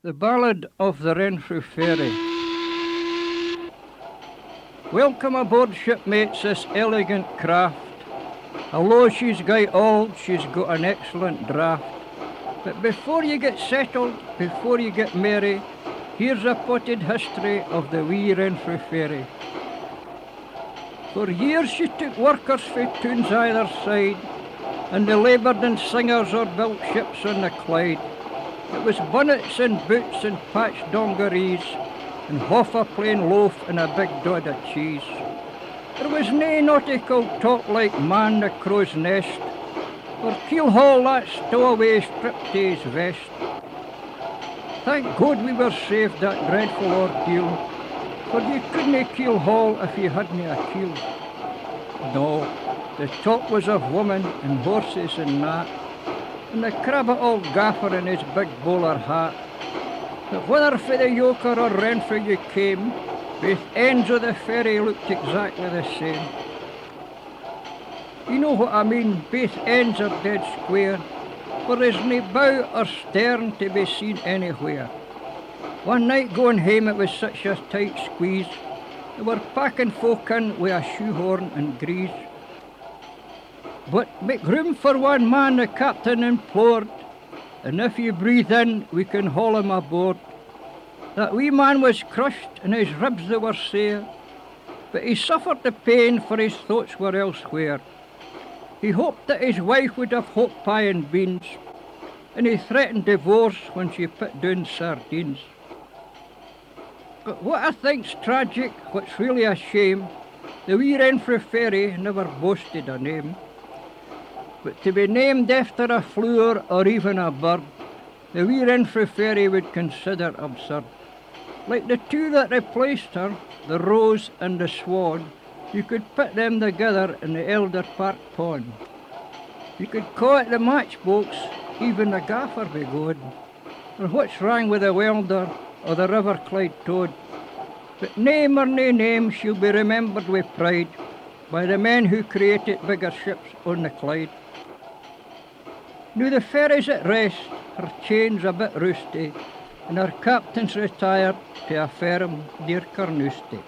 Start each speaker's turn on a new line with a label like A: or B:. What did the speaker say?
A: The Ballad of the Renfrew Ferry. Welcome aboard, shipmates, this elegant craft. Although she's got old, she's got an excellent draught. But before you get settled, before you get merry, here's a potted history of the wee Renfrew Ferry. For years she took workers frae toons either side, and they laboured in singers or built ships on the Clyde. It was bonnets and boots and patched dungarees, and half a plain loaf and a big dod of cheese. There was nae nautical talk like man the crow's nest, or keel haul that stowaway striptease vest. Thank God we were saved that dreadful ordeal, for you couldn't keel haul if you hadn't a keel. No, the talk was of women and horses and that, and the crabbit old gaffer in his big bowler hat. But whether for the Yoker or Renfrew you came, both ends of the ferry looked exactly the same. You know what I mean, both ends are dead square, for there's nae bow or stern to be seen anywhere. One night going home it was such a tight squeeze, they were packing folk in with a shoehorn and grease. But make room for one man, the captain implored, and if you breathe in, we can haul him aboard. That wee man was crushed, and his ribs they were sore, but he suffered the pain, for his thoughts were elsewhere. He hoped that his wife would have hot pie and beans, and he threatened divorce when she put down sardines. But what I think's tragic, what's really a shame, the wee Renfrew Ferry never boasted a name. But to be named after a flower or even a bird, the wee Renfrew Ferry would consider absurd. Like the two that replaced her, the Rose and the Swan, you could put them together in the Elder Park pond. You could call it the Matchbox, even the Gaffer be good, or what's wrong with the Welder or the River Clyde Toad. But name or nae name, she'll be remembered with pride by the men who created bigger ships on the Clyde. Now the ferry's at rest, her chain's a bit rusty, and her captain's retired to a firm near Carnoustie.